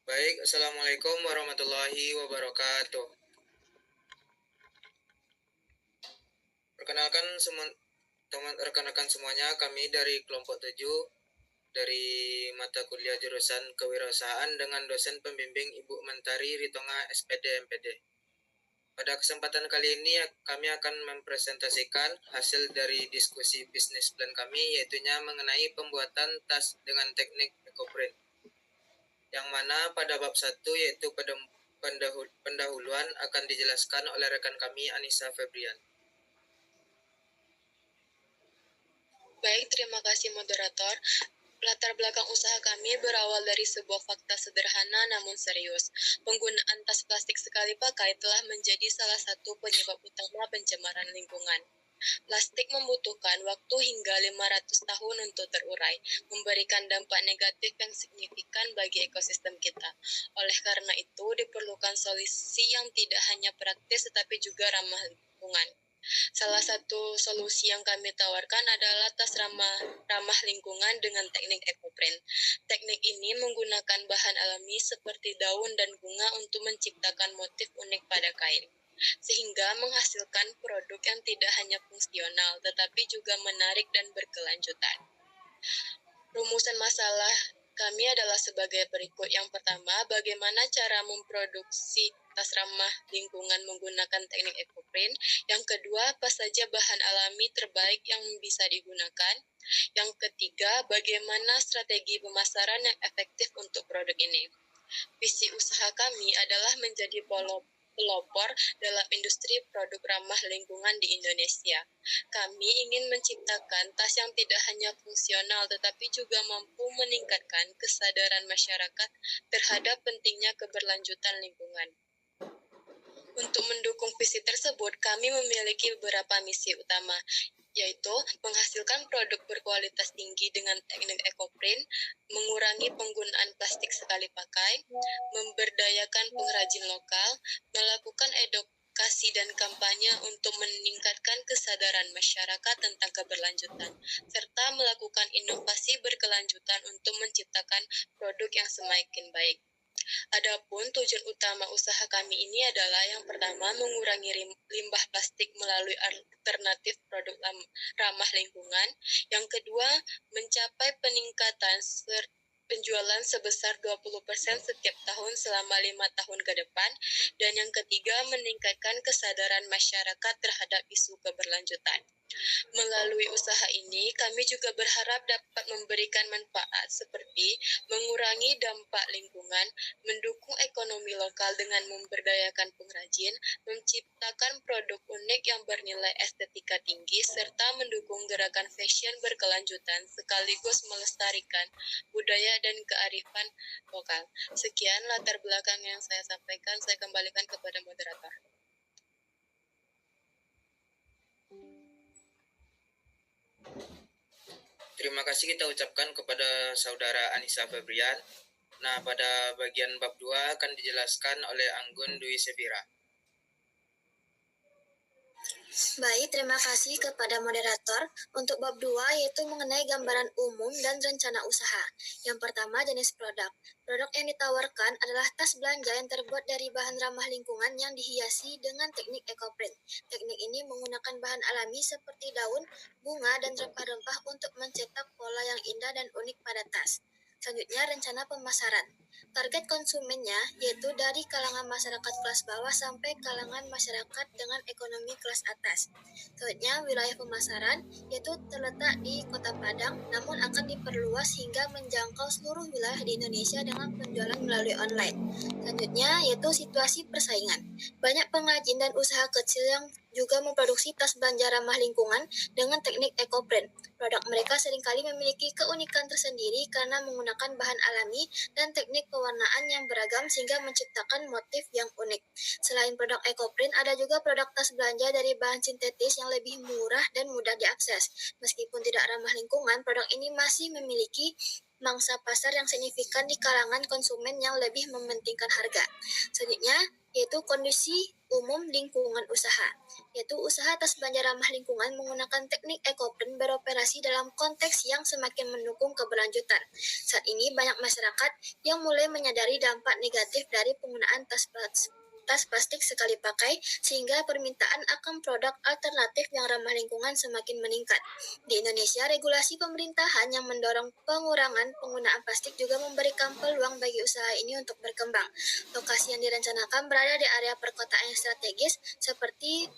Baik, Assalamualaikum warahmatullahi wabarakatuh. Perkenalkan semua teman rekan-rekan semuanya, kami dari kelompok 7 dari mata kuliah jurusan kewirausahaan dengan dosen pembimbing Ibu Mentari Ritonga SPD MPD. Pada kesempatan kali ini kami akan mempresentasikan hasil dari diskusi bisnis plan kami, yaitunya mengenai pembuatan tas dengan teknik ecoprint. Yang mana pada bab 1 yaitu pendahuluan akan dijelaskan oleh rekan kami Anissa Febrian. Baik, terima kasih moderator. Latar belakang usaha kami berawal dari sebuah fakta sederhana namun serius. Penggunaan tas plastik sekali pakai telah menjadi salah satu penyebab utama pencemaran lingkungan. Plastik membutuhkan waktu hingga 500 tahun untuk terurai, memberikan dampak negatif yang signifikan bagi ekosistem kita. Oleh karena itu, diperlukan solusi yang tidak hanya praktis tetapi juga ramah lingkungan. Salah satu solusi yang kami tawarkan adalah tas ramah lingkungan dengan teknik ecoprint. Teknik ini menggunakan bahan alami seperti daun dan bunga untuk menciptakan motif unik pada kain, sehingga menghasilkan produk yang tidak hanya fungsional tetapi juga menarik dan berkelanjutan. Rumusan masalah kami adalah sebagai berikut. Yang pertama, bagaimana cara memproduksi tas ramah lingkungan menggunakan teknik ecoprint. Yang kedua, apa saja bahan alami terbaik yang bisa digunakan. Yang ketiga, bagaimana strategi pemasaran yang efektif untuk produk ini. Visi usaha kami adalah menjadi pelopor dalam industri produk ramah lingkungan di Indonesia. Kami ingin menciptakan tas yang tidak hanya fungsional tetapi juga mampu meningkatkan kesadaran masyarakat terhadap pentingnya keberlanjutan lingkungan. Untuk mendukung visi tersebut, kami memiliki beberapa misi utama, yaitu menghasilkan produk berkualitas tinggi dengan teknik ecoprint, mengurangi penggunaan plastik sekali pakai, memberdayakan pengrajin lokal, melakukan edukasi dan kampanye untuk meningkatkan kesadaran masyarakat tentang keberlanjutan, serta melakukan inovasi berkelanjutan untuk menciptakan produk yang semakin baik. Adapun tujuan utama usaha kami ini adalah yang pertama mengurangi limbah plastik melalui alternatif produk ramah lingkungan. Yang kedua, mencapai peningkatan penjualan sebesar 20% setiap tahun selama 5 tahun ke depan. Dan yang ketiga, meningkatkan kesadaran masyarakat terhadap isu keberlanjutan. Melalui usaha ini, kami juga berharap dapat memberikan manfaat seperti mengurangi dampak lingkungan, mendukung ekonomi lokal dengan memberdayakan pengrajin, menciptakan produk unik yang bernilai estetika tinggi, serta mendukung gerakan fashion berkelanjutan, sekaligus melestarikan budaya dan kearifan lokal. Sekian latar belakang yang saya sampaikan, saya kembalikan kepada moderator. Terima kasih kita ucapkan kepada saudara Anissa Febrian. Nah, pada bagian bab 2 akan dijelaskan oleh Anggun Dwi Sevira. Baik, terima kasih kepada moderator. Untuk bab 2 yaitu mengenai gambaran umum dan rencana usaha. Yang pertama, jenis produk. Produk yang ditawarkan adalah tas belanja yang terbuat dari bahan ramah lingkungan yang dihiasi dengan teknik ecoprint. Teknik ini menggunakan bahan alami seperti daun, bunga, dan rempah-rempah untuk mencetak pola yang indah dan unik pada tas. Selanjutnya, rencana pemasaran. Target konsumennya yaitu dari kalangan masyarakat kelas bawah sampai kalangan masyarakat dengan ekonomi kelas atas. Selanjutnya, wilayah pemasaran yaitu terletak di Kota Padang, namun akan diperluas hingga menjangkau seluruh wilayah di Indonesia dengan penjualan melalui online. Selanjutnya, yaitu situasi persaingan. Banyak pengrajin dan usaha kecil yang juga memproduksi tas belanja ramah lingkungan dengan teknik ecoprint. Produk mereka seringkali memiliki keunikan tersendiri karena menggunakan bahan alami dan teknik pewarnaan yang beragam sehingga menciptakan motif yang unik. Selain produk ecoprint, ada juga produk tas belanja dari bahan sintetis yang lebih murah dan mudah diakses. Meskipun tidak ramah lingkungan, produk ini masih memiliki mangsa pasar yang signifikan di kalangan konsumen yang lebih mementingkan harga. Selanjutnya, yaitu kondisi umum lingkungan usaha, yaitu usaha tas belanja ramah lingkungan menggunakan teknik ekoprint beroperasi dalam konteks yang semakin mendukung keberlanjutan. Saat ini banyak masyarakat yang mulai menyadari dampak negatif dari penggunaan tas plastik sekali pakai, sehingga permintaan akan produk alternatif yang ramah lingkungan semakin meningkat. Di Indonesia, regulasi pemerintahan yang mendorong pengurangan penggunaan plastik juga memberikan peluang bagi usaha ini untuk berkembang. Lokasi yang direncanakan berada di area perkotaan yang strategis seperti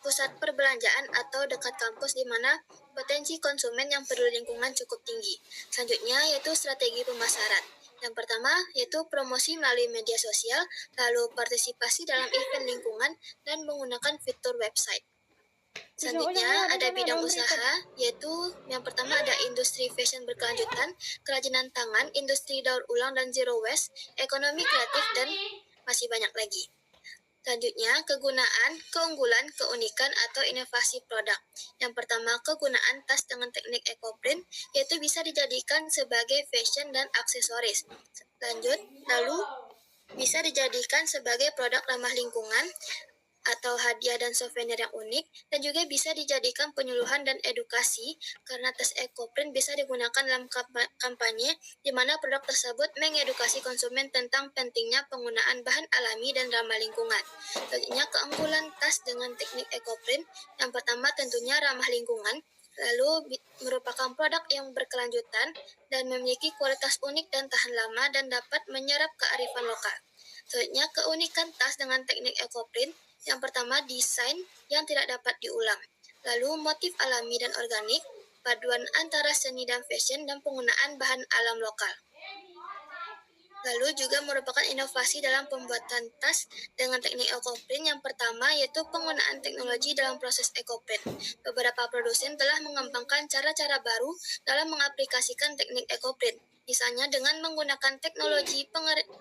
pusat perbelanjaan atau dekat kampus di mana potensi konsumen yang peduli lingkungan cukup tinggi. Selanjutnya yaitu strategi pemasaran. Yang pertama yaitu promosi melalui media sosial, lalu partisipasi dalam event lingkungan, dan menggunakan fitur website. Selanjutnya ada bidang usaha, yaitu yang pertama ada industri fashion berkelanjutan, kerajinan tangan, industri daur ulang dan zero waste, ekonomi kreatif, dan masih banyak lagi. Selanjutnya, kegunaan, keunggulan, keunikan, atau inovasi produk. Yang pertama, kegunaan tas dengan teknik ekoprint, yaitu bisa dijadikan sebagai fashion dan aksesoris. Lalu bisa dijadikan sebagai produk ramah lingkungan, atau hadiah dan souvenir yang unik, dan juga bisa dijadikan penyuluhan dan edukasi karena tas ekoprint bisa digunakan dalam kampanye di mana produk tersebut mengedukasi konsumen tentang pentingnya penggunaan bahan alami dan ramah lingkungan. Selanjutnya, keunggulan tas dengan teknik ekoprint, yang pertama tentunya ramah lingkungan, lalu merupakan produk yang berkelanjutan dan memiliki kualitas unik dan tahan lama dan dapat menyerap kearifan lokal. Selanjutnya, keunikan tas dengan teknik ekoprint, yang pertama desain yang tidak dapat diulang, lalu motif alami dan organik, paduan antara seni dan fashion, dan penggunaan bahan alam lokal. Lalu juga merupakan inovasi dalam pembuatan tas dengan teknik ekoprint. Yang pertama yaitu penggunaan teknologi dalam proses ekoprint. Beberapa produsen telah mengembangkan cara-cara baru dalam mengaplikasikan teknik ekoprint. Misalnya dengan menggunakan teknologi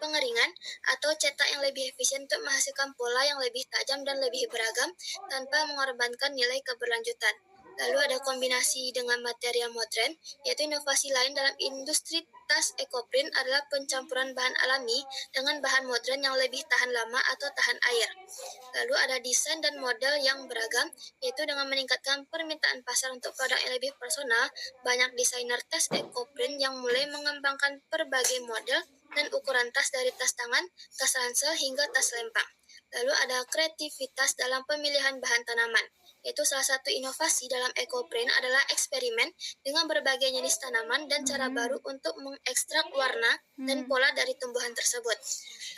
pengeringan atau cetak yang lebih efisien untuk menghasilkan pola yang lebih tajam dan lebih beragam tanpa mengorbankan nilai keberlanjutan. Lalu ada kombinasi dengan material modern, yaitu inovasi lain dalam industri tas ekoprint adalah pencampuran bahan alami dengan bahan modern yang lebih tahan lama atau tahan air. Lalu ada desain dan model yang beragam, yaitu dengan meningkatkan permintaan pasar untuk produk yang lebih personal, banyak desainer tas ekoprint yang mulai mengembangkan berbagai model dan ukuran tas dari tas tangan, tas ransel, hingga tas lempang. Lalu ada kreativitas dalam pemilihan bahan tanaman, yaitu salah satu inovasi dalam ekoprint adalah eksperimen dengan berbagai jenis tanaman dan cara baru untuk mengekstrak warna dan pola dari tumbuhan tersebut.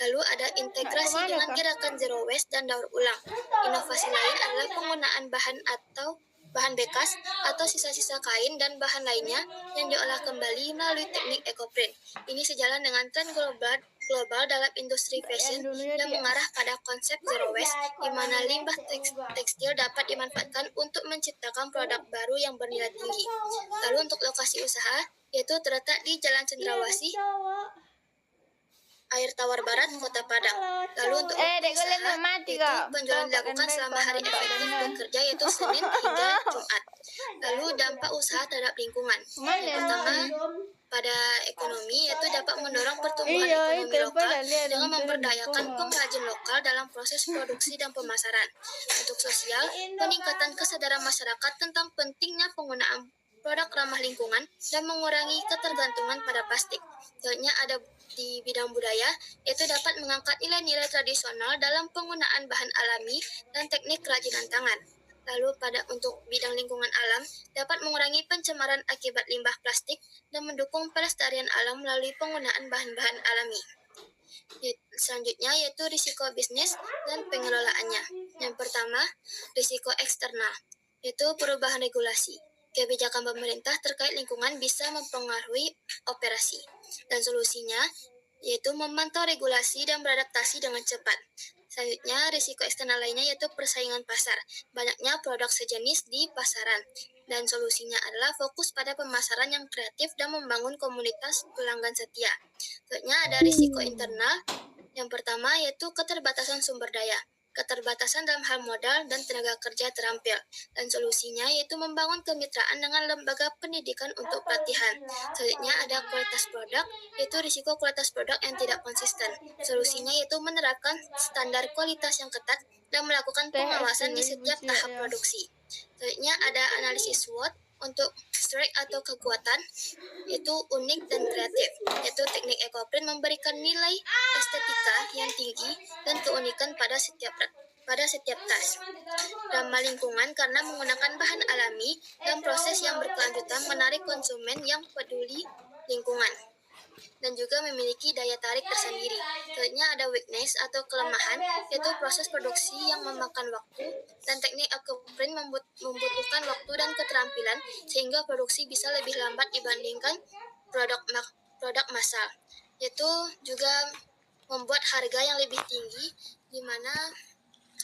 Lalu ada integrasi dengan gerakan zero waste dan daur ulang. Inovasi lain adalah penggunaan bahan bekas atau sisa-sisa kain dan bahan lainnya yang diolah kembali melalui teknik ekoprint. Ini sejalan dengan tren global dalam industri fashion yang mengarah pada konsep zero waste, di mana limbah tekstil dapat dimanfaatkan untuk menciptakan produk baru yang bernilai tinggi. Lalu untuk lokasi usaha, yaitu terletak di Jalan Cendrawasih, Air Tawar Barat, Kota Padang. Lalu untuk waktu usaha, yaitu penjualan dilakukan selama hari efektif bekerja, yaitu Senin hingga Jumat. Lalu dampak usaha terhadap lingkungan. Yang pertama, pada ekonomi, yaitu dapat mendorong pertumbuhan ekonomi lokal dengan memberdayakan pengrajin lokal dalam proses produksi dan pemasaran. Untuk sosial, peningkatan kesadaran masyarakat tentang pentingnya penggunaan produk ramah lingkungan dan mengurangi ketergantungan pada plastik. Selanjutnya ada di bidang budaya, yaitu dapat mengangkat nilai-nilai tradisional dalam penggunaan bahan alami dan teknik kerajinan tangan. Lalu untuk bidang lingkungan alam, dapat mengurangi pencemaran akibat limbah plastik dan mendukung pelestarian alam melalui penggunaan bahan-bahan alami. Selanjutnya yaitu risiko bisnis dan pengelolaannya. Yang pertama, risiko eksternal, yaitu perubahan regulasi. Kebijakan pemerintah terkait lingkungan bisa mempengaruhi operasi, dan solusinya yaitu memantau regulasi dan beradaptasi dengan cepat. Selanjutnya, risiko eksternal lainnya yaitu persaingan pasar. Banyaknya produk sejenis di pasaran, dan solusinya adalah fokus pada pemasaran yang kreatif dan membangun komunitas pelanggan setia. Selanjutnya, ada risiko internal. Yang pertama yaitu keterbatasan sumber daya. keterbatasan dalam hal modal dan tenaga kerja terampil, dan solusinya yaitu membangun kemitraan dengan lembaga pendidikan untuk pelatihan. Selanjutnya ada kualitas produk, yaitu risiko kualitas produk yang tidak konsisten. Solusinya yaitu menerapkan standar kualitas yang ketat dan melakukan pengawasan di setiap tahap produksi. Selanjutnya ada analisis SWOT untuk strength atau kekuatan, yaitu unik dan kreatif, yaitu teknik ekoprint memberikan nilai estetika yang tinggi dan keunikan pada setiap tas. Ramah lingkungan karena menggunakan bahan alami dan proses yang berkelanjutan menarik konsumen yang peduli lingkungan dan juga memiliki daya tarik tersendiri. Selanjutnya ada weakness atau kelemahan, yaitu proses produksi yang memakan waktu dan teknik ekoprint membutuhkan waktu dan keterampilan sehingga produksi bisa lebih lambat dibandingkan produk massal. Yaitu juga membuat harga yang lebih tinggi, di mana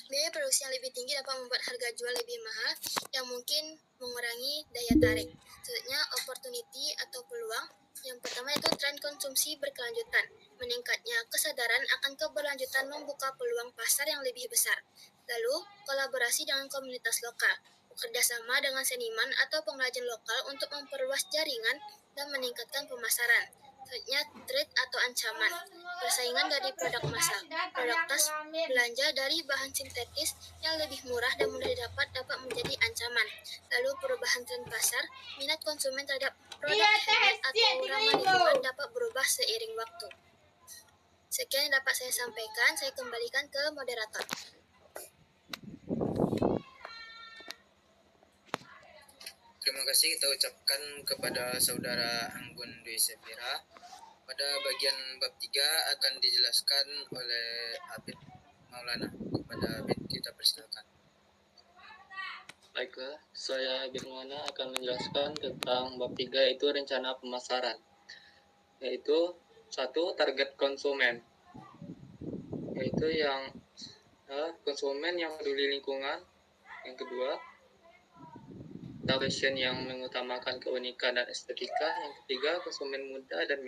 biaya produksi yang lebih tinggi dapat membuat harga jual lebih mahal yang mungkin mengurangi daya tarik. Selanjutnya opportunity atau peluang. Yang pertama itu tren konsumsi berkelanjutan. Meningkatnya kesadaran akan keberlanjutan membuka peluang pasar yang lebih besar. Lalu, kolaborasi dengan komunitas lokal. Bekerja sama dengan seniman atau pengrajin lokal untuk memperluas jaringan dan meningkatkan pemasaran. Selanjutnya, threat atau ancaman. Persaingan dari produk massal. Produk tas belanja dari bahan sintetis yang lebih murah dan mudah didapat dapat menjadi ancaman. Lalu perubahan tren pasar, minat konsumen terhadap produk handmade atau ramah lingkungan dapat berubah seiring waktu. Sekian yang dapat saya sampaikan, saya kembalikan ke moderator. Terima kasih kita ucapkan kepada Saudara Anggun Dwi Sepira. Pada bagian bab 3 akan dijelaskan oleh Abid Maulana. Kepada Abid kita persilakan. Baiklah, saya Abid Maulana akan menjelaskan tentang bab 3 yaitu rencana pemasaran. Yaitu 1. Target konsumen. Yaitu yang konsumen yang peduli lingkungan. Yang kedua, fashion yang mengutamakan keunikan dan estetika. Yang ketiga, konsumen muda dan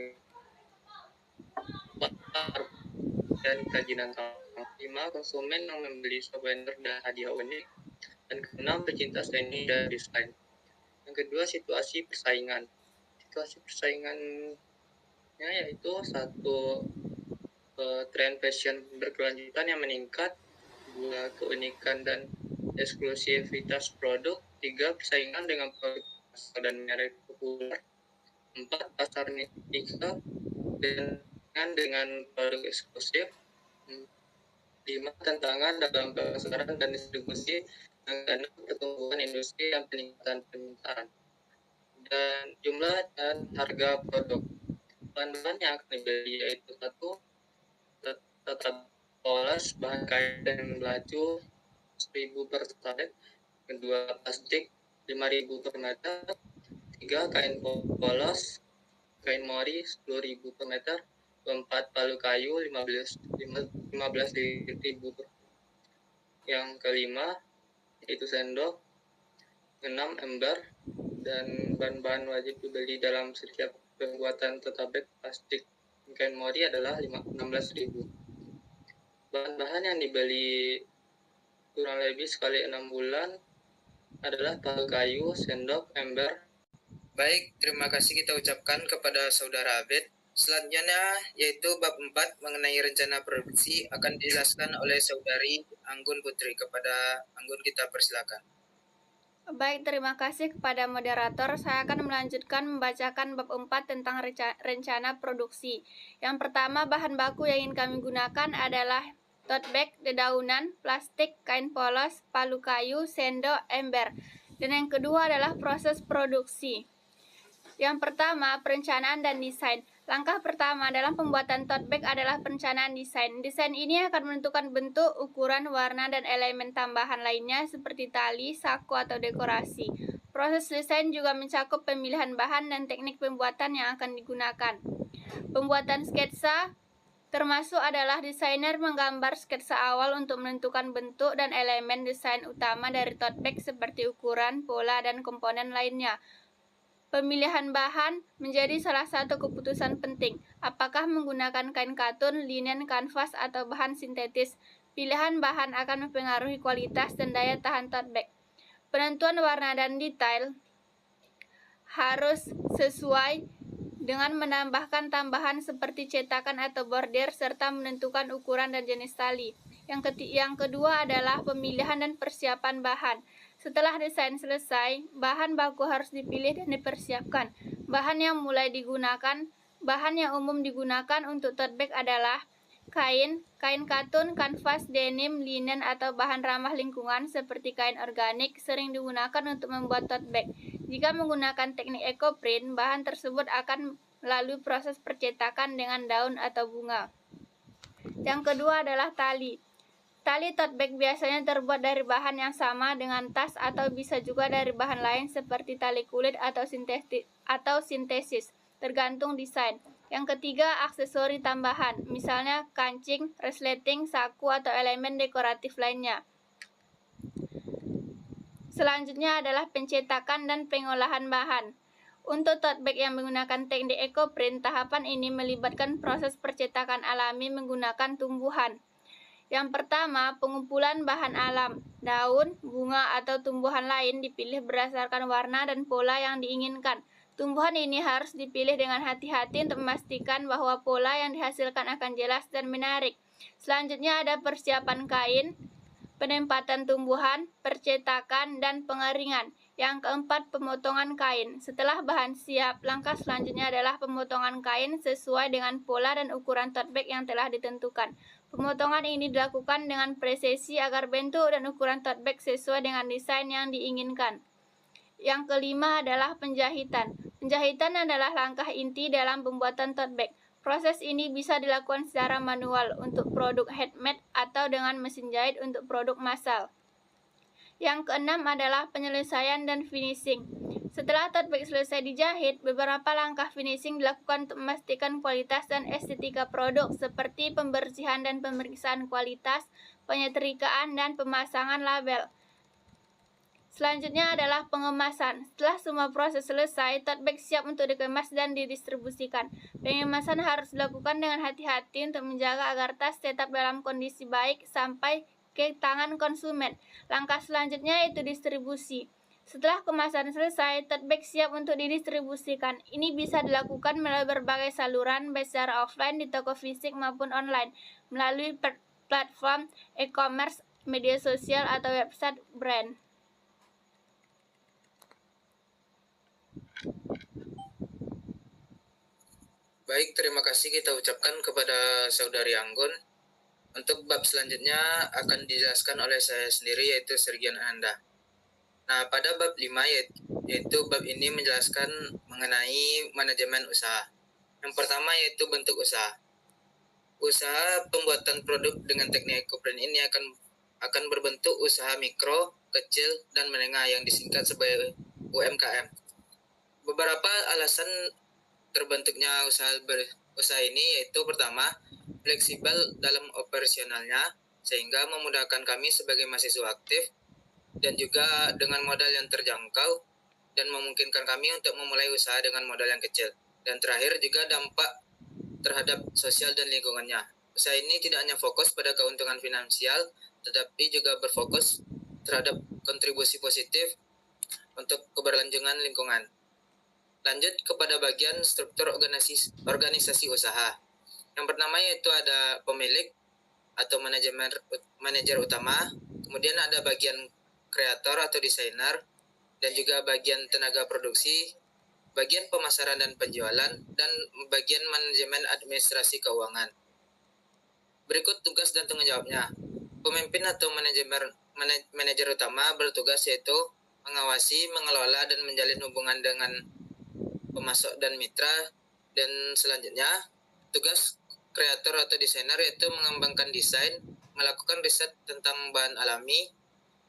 kerajinan tangan. 5. Konsumen yang membeli souvenir dan hadiah unik. Dan keenam, pecinta seni dan desain. Yang kedua, situasi persaingan. Situasi persaingannya yaitu 1. Tren fashion berkelanjutan yang meningkat. 2. Keunikan dan eksklusivitas produk. 3. Persaingan dengan produk dan merek populer. 4. Pasar niche dengan produk eksklusif. 5. Tantangan dalam pemasaran dan distribusi dengan pertumbuhan industri dan peningkatan permintaan. Dan jumlah dan harga produk. Bahan-bahan yang akan dibeli yaitu 1. Tetap polos, bahan kain dan belacu 1.000 per tablet. Kedua, plastik 5.000 per meter. 3. Kain polos, kain mori 10.000 per meter. 4. Palu kayu 15.000 per. Yang kelima yaitu sendok. 6. Ember. Dan bahan-bahan wajib dibeli dalam setiap pembuatan tote bag plastik kain mori adalah 16.000. Bahan-bahan yang dibeli kurang lebih sekali 6 bulan adalah palu kayu, sendok, ember. Baik, terima kasih kita ucapkan kepada Saudara Abid. Selanjutnya yaitu bab 4 mengenai rencana produksi akan dijelaskan oleh Saudari Anggun Putri. Kepada Anggun kita persilakan. Baik, terima kasih kepada moderator. Saya akan melanjutkan membacakan bab 4 tentang rencana produksi. Yang pertama, bahan baku yang ingin kami gunakan adalah tote bag, dedaunan, plastik, kain polos, palu kayu, sendok, ember. Dan yang kedua adalah proses produksi. Yang pertama, perencanaan dan desain. Langkah pertama dalam pembuatan tote bag adalah perencanaan desain. Desain ini akan menentukan bentuk, ukuran, warna, dan elemen tambahan lainnya seperti tali, saku, atau dekorasi. Proses desain juga mencakup pemilihan bahan dan teknik pembuatan yang akan digunakan. Pembuatan sketsa termasuk adalah desainer menggambar sketsa awal untuk menentukan bentuk dan elemen desain utama dari tote bag seperti ukuran, pola, dan komponen lainnya. Pemilihan bahan menjadi salah satu keputusan penting. Apakah menggunakan kain katun, linen, kanvas, atau bahan sintetis? Pilihan bahan akan mempengaruhi kualitas dan daya tahan tote bag. Penentuan warna dan detail harus sesuai dengan menambahkan tambahan seperti cetakan atau bordir serta menentukan ukuran dan jenis tali. Yang kedua adalah pemilihan dan persiapan bahan. Setelah desain selesai, bahan baku harus dipilih dan dipersiapkan. Bahan yang umum digunakan untuk tote bag adalah kain katun, kanvas, denim, linen, atau bahan ramah lingkungan seperti kain organik sering digunakan untuk membuat tote bag. Jika menggunakan teknik ecoprint, bahan tersebut akan melalui proses percetakan dengan daun atau bunga. Yang kedua adalah tali. Tali tote bag biasanya terbuat dari bahan yang sama dengan tas atau bisa juga dari bahan lain seperti tali kulit atau sintesis, tergantung desain. Yang ketiga, aksesori tambahan, misalnya kancing, resleting, saku, atau elemen dekoratif lainnya. Selanjutnya adalah pencetakan dan pengolahan bahan. Untuk tote bag yang menggunakan teknik ecoprint, tahapan ini melibatkan proses percetakan alami menggunakan tumbuhan. Yang pertama, pengumpulan bahan alam. Daun, bunga, atau tumbuhan lain dipilih berdasarkan warna dan pola yang diinginkan. Tumbuhan ini harus dipilih dengan hati-hati untuk memastikan bahwa pola yang dihasilkan akan jelas dan menarik. Selanjutnya ada persiapan kain, penempatan tumbuhan, percetakan, dan pengeringan. Yang keempat, pemotongan kain. Setelah bahan siap, langkah selanjutnya adalah pemotongan kain sesuai dengan pola dan ukuran tote bag yang telah ditentukan. Pemotongan ini dilakukan dengan presisi agar bentuk dan ukuran tote bag sesuai dengan desain yang diinginkan. Yang kelima adalah penjahitan. Penjahitan adalah langkah inti dalam pembuatan tote bag. Proses ini bisa dilakukan secara manual untuk produk handmade atau dengan mesin jahit untuk produk massal. Yang keenam adalah penyelesaian dan finishing. Setelah tote bag selesai dijahit, beberapa langkah finishing dilakukan untuk memastikan kualitas dan estetika produk seperti pembersihan dan pemeriksaan kualitas, penyetrikaan, dan pemasangan label. Selanjutnya adalah pengemasan. Setelah semua proses selesai, tote bag siap untuk dikemas dan didistribusikan. Pengemasan harus dilakukan dengan hati-hati untuk menjaga agar tas tetap dalam kondisi baik sampai ke tangan konsumen. Langkah selanjutnya yaitu distribusi. Setelah kemasan selesai, tote bag siap untuk didistribusikan. Ini bisa dilakukan melalui berbagai saluran, baik secara offline di toko fisik maupun online, melalui platform e-commerce, media sosial, atau website brand. Baik, terima kasih kita ucapkan kepada Saudari Anggun. Untuk bab selanjutnya akan dijelaskan oleh saya sendiri, yaitu Sergian Ananda. Nah, pada bab 5 yaitu bab ini menjelaskan mengenai manajemen usaha. Yang pertama yaitu bentuk usaha. Usaha pembuatan produk dengan teknik ecoprint ini akan berbentuk usaha mikro, kecil, dan menengah yang disingkat sebagai UMKM. Beberapa alasan terbentuknya usaha ini yaitu pertama, fleksibel dalam operasionalnya sehingga memudahkan kami sebagai mahasiswa aktif, dan juga dengan modal yang terjangkau dan memungkinkan kami untuk memulai usaha dengan modal yang kecil. Dan terakhir juga dampak terhadap sosial dan lingkungannya. Usaha ini tidak hanya fokus pada keuntungan finansial, tetapi juga berfokus terhadap kontribusi positif untuk keberlanjutan lingkungan. Lanjut kepada bagian struktur organisasi usaha. Yang pertama yaitu ada pemilik atau manajer utama, kemudian ada bagian kreator atau desainer, dan juga bagian tenaga produksi, bagian pemasaran dan penjualan, dan bagian manajemen administrasi keuangan. Berikut tugas dan tanggung jawabnya. Pemimpin atau manajer utama bertugas yaitu mengawasi, mengelola, dan menjalin hubungan dengan pemasok dan mitra. Dan selanjutnya, tugas kreator atau desainer yaitu mengembangkan desain, melakukan riset tentang bahan alami,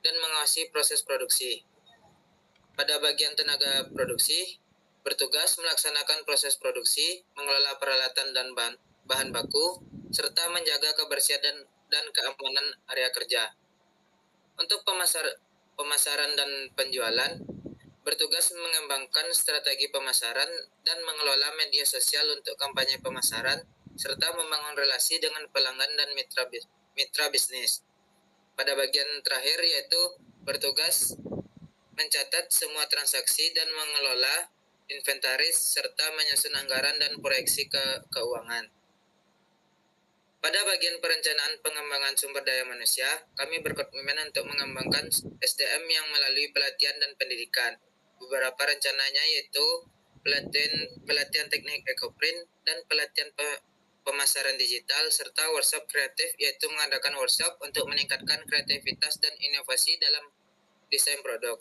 dan mengawasi proses produksi. Pada bagian tenaga produksi, bertugas melaksanakan proses produksi, mengelola peralatan dan bahan baku, serta menjaga kebersihan dan keamanan area kerja. Untuk pemasaran dan penjualan, bertugas mengembangkan strategi pemasaran dan mengelola media sosial untuk kampanye pemasaran, serta membangun relasi dengan pelanggan dan mitra bisnis. Pada bagian terakhir yaitu bertugas mencatat semua transaksi dan mengelola inventaris serta menyusun anggaran dan proyeksi keuangan. Pada bagian perencanaan pengembangan sumber daya manusia, kami berkomitmen untuk mengembangkan SDM yang melalui pelatihan dan pendidikan. Beberapa rencananya yaitu pelatihan teknik ekoprint dan pelatihan pemasaran digital serta workshop kreatif, yaitu mengadakan workshop untuk meningkatkan kreativitas dan inovasi dalam desain produk.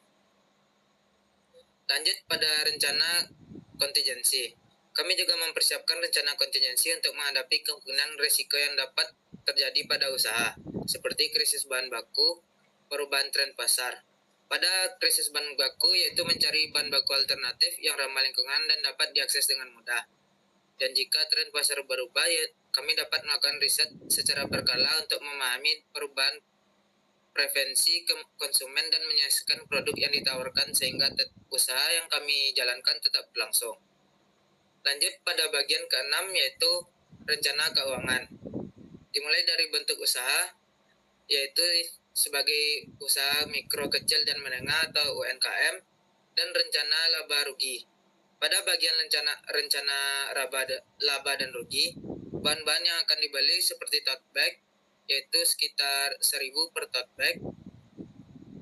Lanjut pada rencana kontingensi. Kami juga mempersiapkan rencana kontingensi untuk menghadapi kemungkinan risiko yang dapat terjadi pada usaha, seperti krisis bahan baku, perubahan tren pasar. Pada krisis bahan baku yaitu mencari bahan baku alternatif yang ramah lingkungan dan dapat diakses dengan mudah. Dan jika tren pasar berubah, ya, kami dapat melakukan riset secara berkala untuk memahami perubahan preferensi konsumen dan menyesuaikan produk yang ditawarkan sehingga usaha yang kami jalankan tetap berlangsung. Lanjut pada bagian ke-6 yaitu rencana keuangan. Dimulai dari bentuk usaha yaitu sebagai usaha mikro, kecil, dan menengah atau UMKM, dan rencana laba rugi. Pada bagian rencana laba dan rugi, bahan-bahan yang akan dibeli seperti tote bag yaitu sekitar 1.000 per tote bag,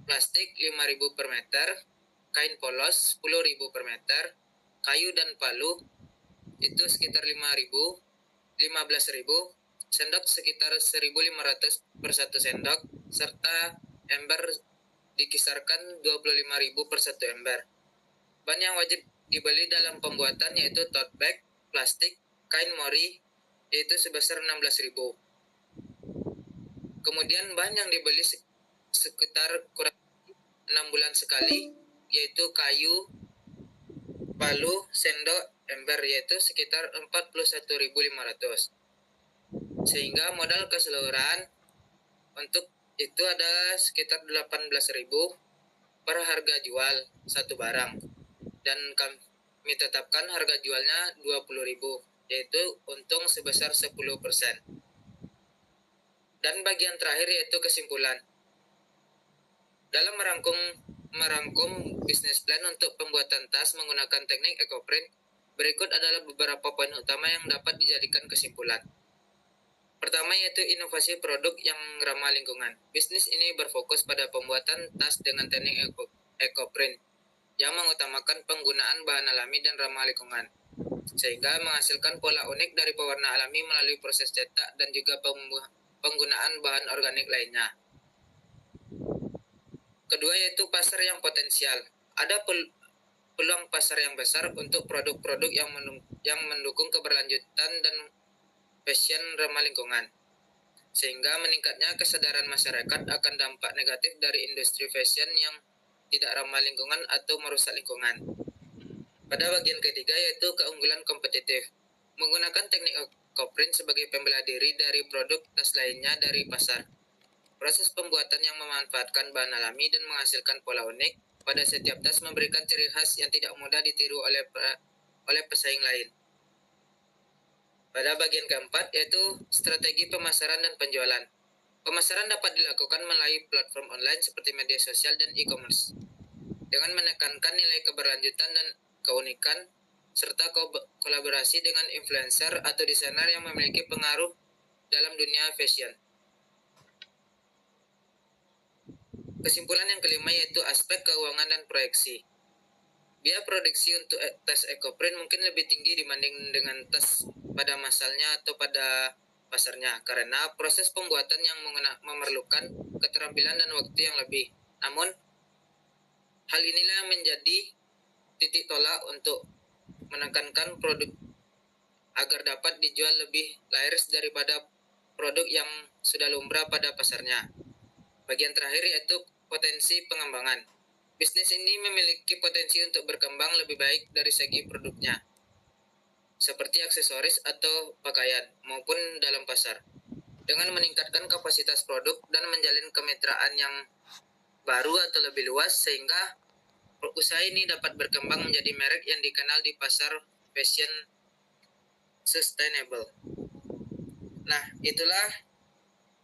plastik 5.000 per meter, kain polos 10.000 per meter, kayu dan palu itu sekitar 15.000, sendok sekitar 1.500 per satu sendok, serta ember dikisarkan 25.000 per satu ember. Bahan yang wajib dibeli dalam pembuatan yaitu tote bag, plastik, kain mori yaitu sebesar 16.000. Kemudian bahan yang dibeli sekitar kurang 6 bulan sekali yaitu kayu, palu, sendok, ember yaitu sekitar 41.500. Sehingga modal keseluruhan untuk itu ada sekitar 18.000 per harga jual satu barang. Dan kami tetapkan harga jualnya 20.000 yaitu untung sebesar 10%. Dan bagian terakhir yaitu kesimpulan. Dalam merangkum bisnis plan untuk pembuatan tas menggunakan teknik ekoprint, berikut adalah beberapa poin utama yang dapat dijadikan kesimpulan. Pertama yaitu inovasi produk yang ramah lingkungan. Bisnis ini berfokus pada pembuatan tas dengan teknik ekoprint yang mengutamakan penggunaan bahan alami dan ramah lingkungan, sehingga menghasilkan pola unik dari pewarna alami melalui proses cetak dan juga penggunaan bahan organik lainnya. Kedua yaitu pasar yang potensial. Ada peluang pasar yang besar untuk produk-produk yang mendukung keberlanjutan dan fashion ramah lingkungan, sehingga meningkatnya kesadaran masyarakat akan dampak negatif dari industri fashion yang tidak ramah lingkungan atau merusak lingkungan. Pada bagian ketiga yaitu keunggulan kompetitif. Menggunakan teknik ekoprint sebagai pembela diri dari produk tas lainnya dari pasar. Proses pembuatan yang memanfaatkan bahan alami dan menghasilkan pola unik pada setiap tas memberikan ciri khas yang tidak mudah ditiru oleh pesaing lain. Pada bagian keempat yaitu strategi pemasaran dan penjualan. Pemasaran dapat dilakukan melalui platform online seperti media sosial dan e-commerce dengan menekankan nilai keberlanjutan dan keunikan serta kolaborasi dengan influencer atau desainer yang memiliki pengaruh dalam dunia fashion. Kesimpulan yang kelima yaitu aspek keuangan dan proyeksi. Biaya produksi untuk tas ekoprint mungkin lebih tinggi dibanding dengan tas pada masalnya atau pada pasarnya karena proses pembuatan yang memerlukan keterampilan dan waktu yang lebih. Namun, hal inilah yang menjadi titik tolak untuk menekankan produk agar dapat dijual lebih laris daripada produk yang sudah lumrah pada pasarnya. Bagian terakhir yaitu potensi pengembangan. Bisnis ini memiliki potensi untuk berkembang lebih baik dari segi produknya, seperti aksesoris atau pakaian maupun dalam pasar. Dengan meningkatkan kapasitas produk dan menjalin kemitraan yang baru atau lebih luas sehingga usaha ini dapat berkembang menjadi merek yang dikenal di pasar fashion sustainable. Nah, itulah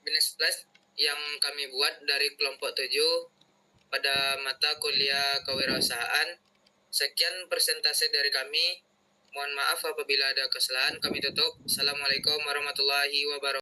finish flash yang kami buat dari kelompok 7 pada mata kuliah kewirausahaan. Sekian persentase dari kami. Mohon maaf apabila ada kesalahan. Kami tutup. Assalamualaikum warahmatullahi wabarakatuh.